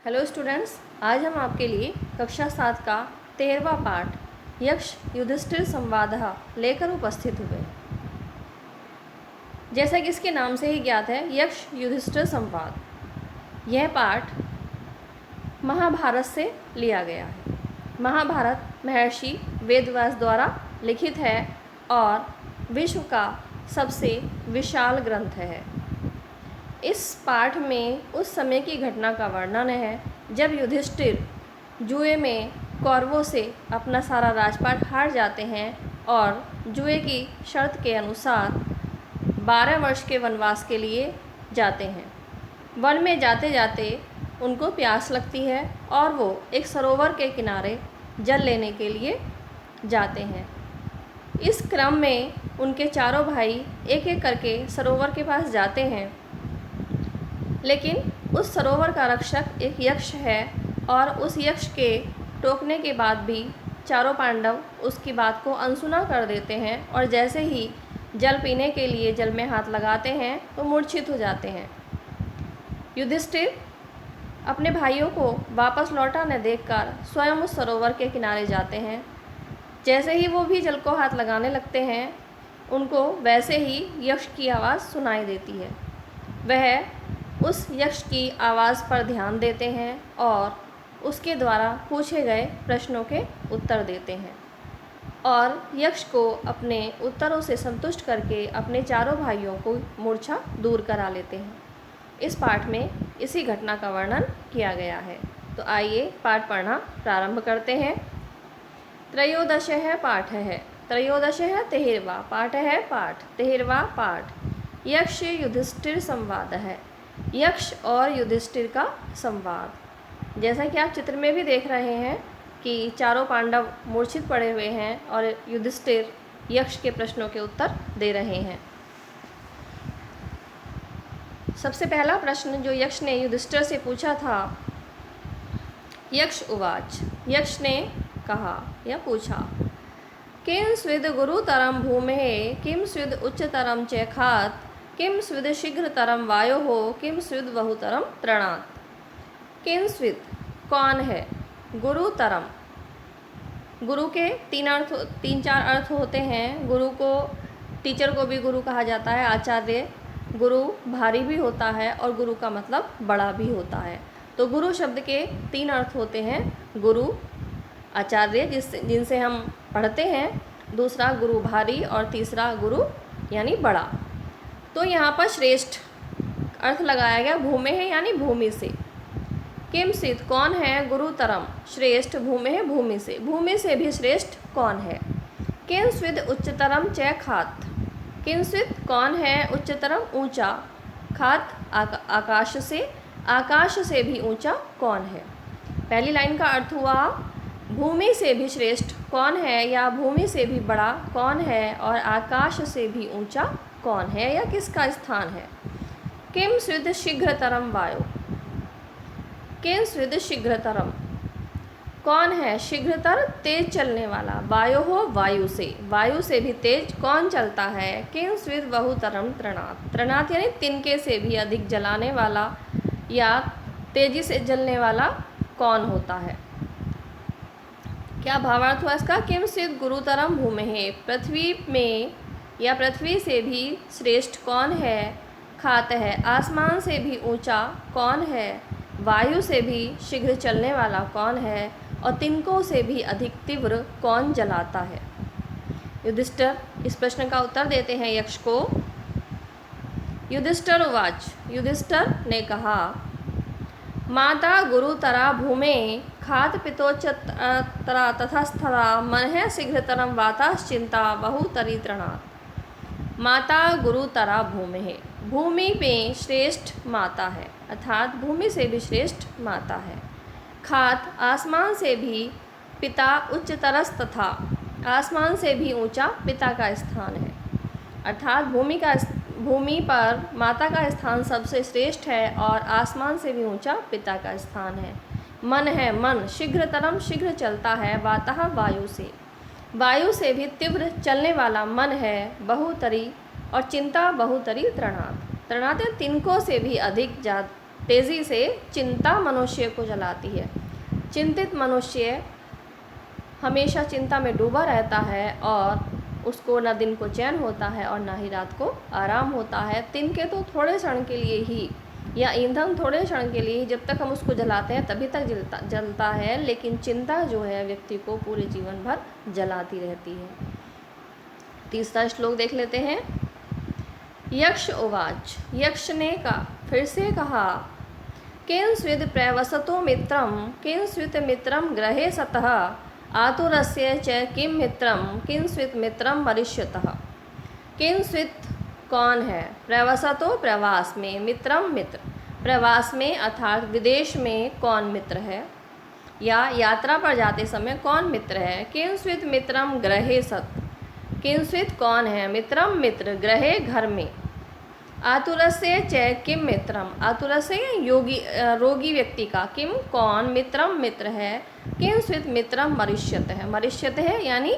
Hello students, आज हम आपके लिए कक्षा 7 का 13वां पाठ यक्ष युधिष्ठिर संवाद लेकर उपस्थित हुए। जैसा कि इसके नाम से ही ज्ञात है, यक्ष युधिष्ठिर संवाद यह पाठ महाभारत से लिया गया है। महाभारत महर्षि वेदव्यास द्वारा लिखित है और विश्व का सबसे विशाल ग्रंथ है। इस पाठ में उस समय की घटना का वर्णन है जब युधिष्ठिर जुए में कौरवों से अपना सारा राजपाट हार जाते हैं और जुए की शर्त के अनुसार 12 वर्ष के वनवास के लिए जाते हैं। वन में जाते जाते उनको प्यास लगती है और वो एक सरोवर के किनारे जल लेने के लिए जाते हैं। इस क्रम में उनके चारों भाई एक एक करके सरोवर के पास जाते हैं, लेकिन उस सरोवर का रक्षक एक यक्ष है और उस यक्ष के टोकने के बाद भी चारों पांडव उसकी बात को अनसुना कर देते हैं और जैसे ही जल पीने के लिए जल में हाथ लगाते हैं तो मूर्छित हो जाते हैं। युधिष्ठिर अपने भाइयों को वापस लौटाने देखकर स्वयं उस सरोवर के किनारे जाते हैं। जैसे ही वो भी जल को हाथ लगाने लगते हैं, उनको वैसे ही यक्ष की आवाज़ सुनाई देती है। वह उस यक्ष की आवाज़ पर ध्यान देते हैं और उसके द्वारा पूछे गए प्रश्नों के उत्तर देते हैं और यक्ष को अपने उत्तरों से संतुष्ट करके अपने चारों भाइयों को मूर्छा दूर करा लेते हैं। इस पाठ में इसी घटना का वर्णन किया गया है। तो आइए पाठ पढ़ना प्रारंभ करते हैं। त्रयोदशः पाठ है। त्रयोदशः 13वां पाठ है। 13वां पाठ यक्ष युधिष्ठिर संवाद है। यक्ष और युधिष्ठिर का संवाद। जैसा कि आप चित्र में भी देख रहे हैं कि चारों पांडव मूर्छित पड़े हुए हैं और युधिष्ठिर यक्ष के प्रश्नों के उत्तर दे रहे हैं। सबसे पहला प्रश्न जो यक्ष ने युधिष्ठिर से पूछा था, यक्ष उवाच, यक्ष ने कहा या पूछा, किं स्विद गुरुतरम भूमेः किं स्विद उच्चतरम च खात् किं स्विद शीघ्रतरम वायोः किं स्विद बहुतरम तृणात्। किं स्विद कौन है, गुरुतरम, गुरु के तीन चार अर्थ होते हैं। गुरु को, टीचर को भी गुरु कहा जाता है, आचार्य। गुरु भारी भी होता है और गुरु का मतलब बड़ा भी होता है। तो गुरु शब्द के 3 अर्थ होते हैं। गुरु आचार्य जिनसे हम पढ़ते हैं, दूसरा गुरु भारी और तीसरा गुरु यानी बड़ा। तो यहाँ पर श्रेष्ठ अर्थ लगाया गया भूमे है यानी भूमि से। किम स्विद कौन है, गुरुतरम श्रेष्ठ, भूमे है भूमि से, भूमि से भी श्रेष्ठ कौन है। किं स्विद उच्चतरम च खात्, किं स्विद कौन है उच्चतरम ऊंचा, खात् आकाश से, आकाश से भी ऊंचा कौन है। पहली लाइन का अर्थ हुआ भूमि से भी श्रेष्ठ कौन है या भूमि से भी बड़ा कौन है और आकाश से भी ऊंचा कौन है या किसका स्थान है। किम स्विद शीघ्रतरम वायु, किम स्विद शीघ्रतरम कौन है शीघ्रतर तेज चलने वाला, वायु हो वायु से भी तेज कौन चलता है। किम स्विद बहुतरम तृणात्, तृणात् यानी तिनके से भी अधिक जलाने वाला या तेजी से जलने वाला कौन होता है। क्या भावार्थ हुआ इसका। किम स्विद गुरुतरम भूमेः, पृथ्वी में या पृथ्वी से भी श्रेष्ठ कौन है। खात है, आसमान से भी ऊंचा कौन है। वायु से भी शीघ्र चलने वाला कौन है और तिनकों से भी अधिक तीव्र कौन जलाता है। युधिष्ठिर इस प्रश्न का उत्तर देते हैं यक्ष को। युधिष्ठिर उवाच, युधिष्ठिर ने कहा, माता गुरुतरा भूमे खात पितोच्चतरा तथास्थरा मनः शीघ्रतरम वाताश्चिंता बहुतरी तृणात्। माता गुरुतरा भूमेः, भूमि में श्रेष्ठ माता है, अर्थात भूमि से भी श्रेष्ठ माता है। खात आसमान से भी, पिता उच्चतरस तथा आसमान से भी ऊंचा पिता का स्थान है, अर्थात भूमि पर माता का स्थान सबसे श्रेष्ठ है और आसमान से भी ऊंचा पिता का स्थान है। मन है, मन शीघ्रतरम शीघ्र चलता है, वातः वायु से भी तीव्र चलने वाला मन है। बहुतरी और चिंता बहुतरी तृणात्, तृणात् तिनकों से भी अधिक तेज़ी से चिंता मनुष्य को जलाती है। चिंतित मनुष्य हमेशा चिंता में डूबा रहता है और उसको न दिन को चैन होता है और न ही रात को आराम होता है। तिनके तो थोड़े क्षण के लिए ही, या ईंधन थोड़े क्षण के लिए ही, जब तक हम उसको जलाते हैं तभी तक जलता है, लेकिन चिंता जो है व्यक्ति को पूरे जीवन भर जलाती रहती है। तीसरा श्लोक देख लेते हैं। यक्ष उवाच, यक्ष ने फिर से कहा, किंस्विद प्रवसतो मित्रम किंस्वित मित्रम गृहे सतः आतुरस्य च किं मित्रम किंस्वित मित्रम मरिष्यतः। किंस्वित कौन है, प्रवसतो प्रवास में, मित्रम मित्र प्रवास में अर्थात विदेश में कौन मित्र है, या यात्रा पर जाते समय कौन मित्र है। किंस्वित मित्रम गृहे सत, किंस्वित कौन है, मित्रम मित्र, गृहे घर में, आतुरस्य च किम मित्रम, आतुरस्य योगी रोगी व्यक्ति का, किम कौन, मित्रम मित्र है, किंस्वित मित्रम मरिष्यत है, मरिष्यत है यानी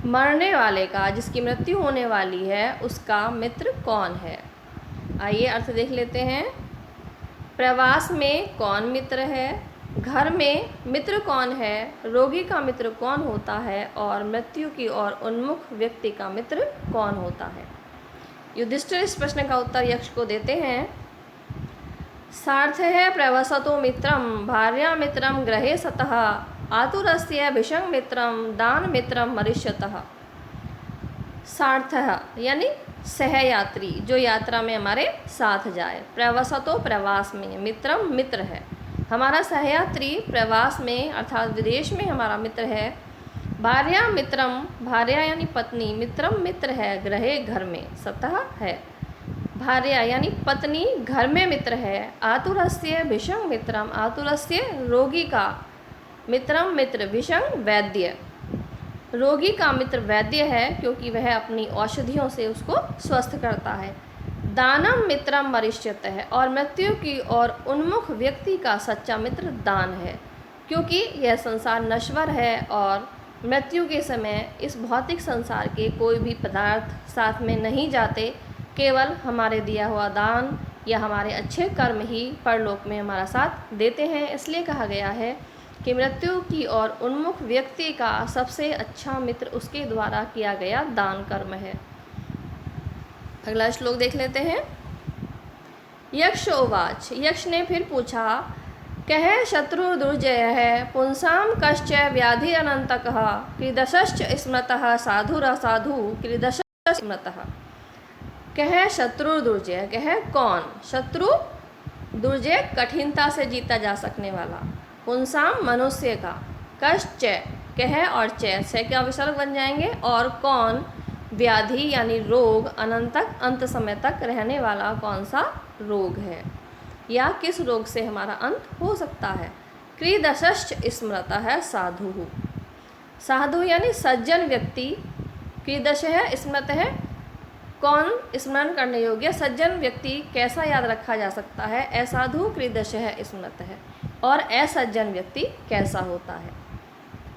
मरने वाले का, जिसकी मृत्यु होने वाली है उसका मित्र कौन है। आइए अर्थ देख लेते हैं। प्रवास में कौन मित्र है, घर में मित्र कौन है, रोगी का मित्र कौन होता है, और मृत्यु की ओर उन्मुख व्यक्ति का मित्र कौन होता है। युधिष्ठिर इस प्रश्न का उत्तर यक्ष को देते हैं। सार्थ है प्रवसतो मित्रम भार्या मित्रम गृहे सतः आतुरस्य भिषंग मित्रम दान मित्रम मरिष्यतः। सार्थ यानी सहयात्री, जो यात्रा में हमारे साथ जाए। प्रवसतो प्रवास में, मित्रम मित्र है, हमारा सहयात्री प्रवास में अर्थात विदेश में हमारा मित्र है। भार्या मित्रम, भार्या यानी पत्नी, मित्रम मित्र है, गृहे घर में, सतः है, भार्या यानी पत्नी घर में मित्र है। आतुरस्य भिषंग मित्रम, आतुरस्य रोगी का, मित्रम मित्र, भिषंग वैद्य, रोगी का मित्र वैद्य है क्योंकि वह अपनी औषधियों से उसको स्वस्थ करता है। दानम मित्रम मरिष्यत है, और मृत्यु की ओर उन्मुख व्यक्ति का सच्चा मित्र दान है, क्योंकि यह संसार नश्वर है और मृत्यु के समय इस भौतिक संसार के कोई भी पदार्थ साथ में नहीं जाते, केवल हमारे दिया हुआ दान या हमारे अच्छे कर्म ही परलोक में हमारा साथ देते हैं। इसलिए कहा गया है कि मृत्यु की ओर उन्मुख व्यक्ति का सबसे अच्छा मित्र उसके द्वारा किया गया दान कर्म है। अगला श्लोक देख लेते हैं। यक्ष उवाच, यक्ष ने फिर पूछा, कह शत्रु दुर्जय है पुंसाम कश्च व्याधि अनंतकः कृदशश्च स्मृतः साधुरसाधु कृदशश्च स्मृतः। कह शत्रु दुर्जय, कह कौन, शत्रु, दुर्जय कठिनता से जीता जा सकने वाला, पुंसाम मनुष्य का, कश्च कह और च के विसर्ग बन जाएंगे, और कौन, व्याधि यानी रोग, अनंतक अंत समय तक रहने वाला कौन सा रोग है, या किस रोग से हमारा अंत हो सकता है। कृदशश्च स्मृत है साधु, साधु यानी सज्जन व्यक्ति, कृदश है स्मृत है कौन, स्मरण करने योग्य, सज्जन व्यक्ति कैसा याद रखा जा सकता है, असाधु कृदश है स्मृत है, और असज्जन व्यक्ति कैसा होता है।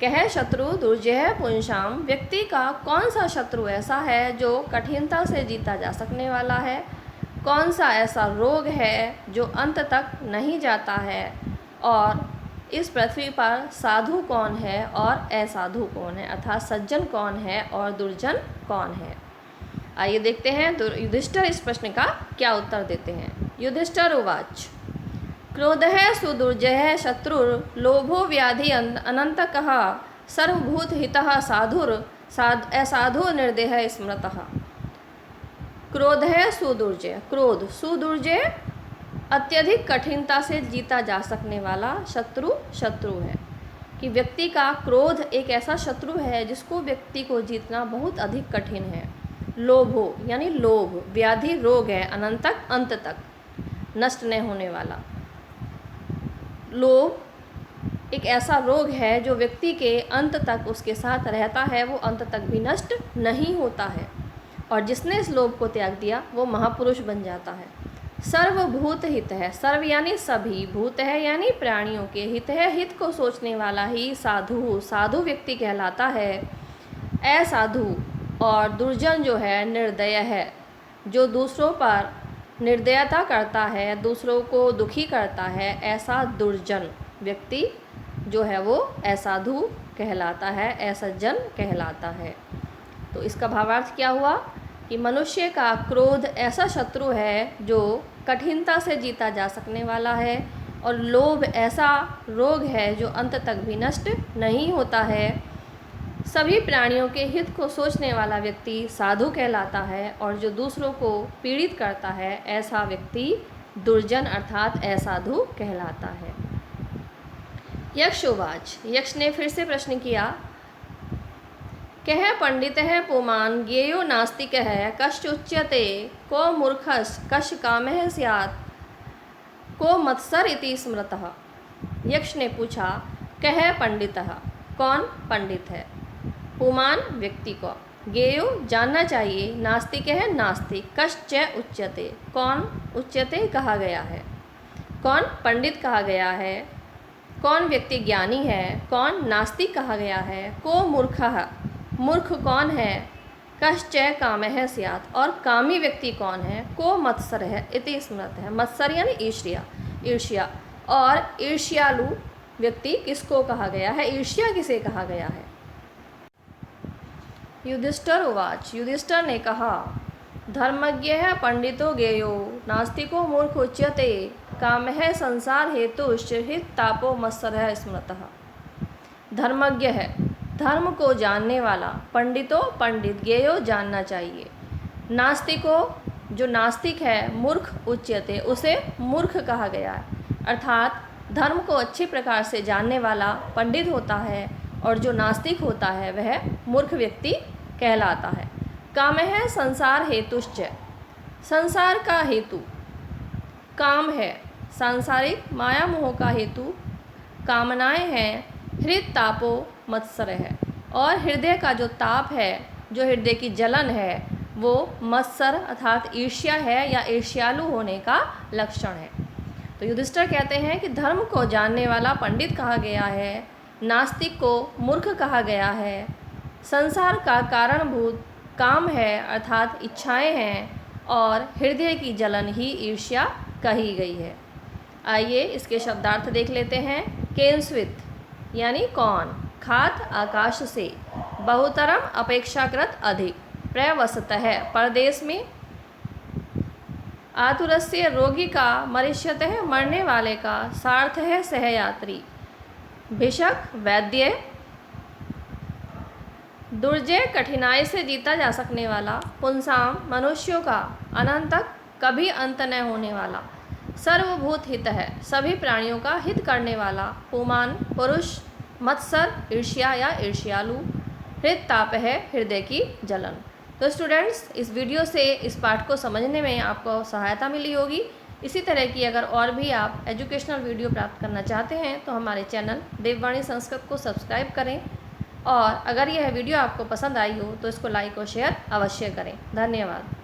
कह शत्रु दुर्जय पुंसाम, व्यक्ति का कौन सा शत्रु ऐसा है जो कठिनता से जीता जा सकने वाला है, कौन सा ऐसा रोग है जो अंत तक नहीं जाता है, और इस पृथ्वी पर साधु कौन है और असाधु कौन है, अर्थात सज्जन कौन है और दुर्जन कौन है। आइए देखते हैं युधिष्ठिर इस प्रश्न का क्या उत्तर देते हैं। युधिष्ठिर उवाच, क्रोधः सुदुर्जयः शत्रुर लोभो व्याधि अनंतकः सर्वभूत हितः साधुर असाधु निर्देह स्मृतः। क्रोध है सुदुर्जय, क्रोध सुदुर्जय अत्यधिक कठिनता से जीता जा सकने वाला शत्रु है, कि व्यक्ति का क्रोध एक ऐसा शत्रु है जिसको व्यक्ति को जीतना बहुत अधिक कठिन है। लोभो यानी लोभ, व्याधि रोग है, अनंतक अंत तक नष्ट नहीं होने वाला। लोभ एक ऐसा रोग है जो व्यक्ति के अंत तक उसके साथ रहता है, वो अंत तक भी नष्ट नहीं होता है, और जिसने इस लोभ को त्याग दिया वो महापुरुष बन जाता है। सर्वभूत हित है, सर्व यानी सभी, भूत है यानी प्राणियों के, हित है हित को सोचने वाला ही साधु व्यक्ति कहलाता है। असाधु और दुर्जन जो है निर्दय है, जो दूसरों पर निर्दयता करता है, दूसरों को दुखी करता है, ऐसा दुर्जन व्यक्ति जो है वो असाधु कहलाता है, असज्जन कहलाता है। तो इसका भावार्थ क्या हुआ कि मनुष्य का क्रोध ऐसा शत्रु है जो कठिनता से जीता जा सकने वाला है, और लोभ ऐसा रोग है जो अंत तक भी नष्ट नहीं होता है। सभी प्राणियों के हित को सोचने वाला व्यक्ति साधु कहलाता है, और जो दूसरों को पीड़ित करता है ऐसा व्यक्ति दुर्जन अर्थात असाधु कहलाता है। यक्षोवाच, यक्ष ने फिर से प्रश्न किया, कह पंडित है पुमान ज्ञेयो नास्तिक है कश्चुच्यते को मूर्खस् कश कामः स्यात् को मत्सर इति स्मृतः। यक्ष ने पूछा, कह पंडितः, कौन पंडित है, पुमान व्यक्ति को, ज्ञेयो जानना चाहिए, नास्तिक है नास्तिक, कश्च उच्यते कौन उच्यते कहा गया है, कौन पंडित कहा गया है, कौन व्यक्ति ज्ञानी है, कौन नास्तिक कहा गया है, को मूर्खः मूर्ख कौन है, कश्च कामः स्यात् और कामी व्यक्ति कौन है, को मत्सर है इति स्मृत है, मत्सर यानी ईर्ष्या, ईर्ष्या, और ईर्ष्यालु व्यक्ति किसको कहा गया है, ईर्ष्या किसे कहा गया है। युधिष्ठिर उवाच, युधिष्ठिर ने कहा, धर्मज्ञ पंडितो ज्ञेयो नास्तिको मूर्ख उच्यते कामः संसार हेतुश्च हित तापो मत्सरः स्मृतः। धर्मज्ञ है, धर्म को जानने वाला, पंडितो पंडित, ज्ञेयो जानना चाहिए, नास्तिको जो नास्तिक है, मूर्ख उच्यते उसे मूर्ख कहा गया है, अर्थात धर्म को अच्छी प्रकार से जानने वाला पंडित होता है, और जो नास्तिक होता है वह मूर्ख व्यक्ति कहलाता है। काम है संसार हेतुश्च, संसार का हेतु काम है, सांसारिक माया मोह का हेतु कामनाएं हैं, हृद तापो मत्सर है, और हृदय का जो ताप है, जो हृदय की जलन है, वो मत्सर अर्थात ईर्ष्या है या ईर्ष्यालु होने का लक्षण है। तो युधिष्ठिर कहते हैं कि धर्म को जानने वाला पंडित कहा गया है, नास्तिक को मूर्ख कहा गया है, संसार का कारणभूत काम है अर्थात इच्छाएं हैं, और हृदय की जलन ही ईर्ष्या कही गई है। आइए इसके शब्दार्थ देख लेते हैं। केनस्वित यानी कौन, खात आकाश से, बहुतरम अपेक्षाकृत अधिक, प्रवसतः परदेश में, आतुरस्य रोगी का, मरिष्यतः मरने वाले का, सार्थः सहयात्री, भिषक वैद्य, दुर्जय कठिनाई से जीता जा सकने वाला, पुंसाम मनुष्यों का, अनंतक कभी अंत न होने वाला, सर्वभूत हित है सभी प्राणियों का हित करने वाला, पुमान पुरुष, मत्सर ईर्ष्या या ईर्ष्यालु, हृद ताप है हृदय की जलन। तो स्टूडेंट्स, इस वीडियो से इस पाठ को समझने में आपको सहायता मिली होगी। इसी तरह की अगर और भी आप एजुकेशनल वीडियो प्राप्त करना चाहते हैं तो हमारे चैनल देववाणी संस्कृत को सब्सक्राइब करें, और अगर यह वीडियो आपको पसंद आई हो तो इसको लाइक और शेयर अवश्य करें। धन्यवाद।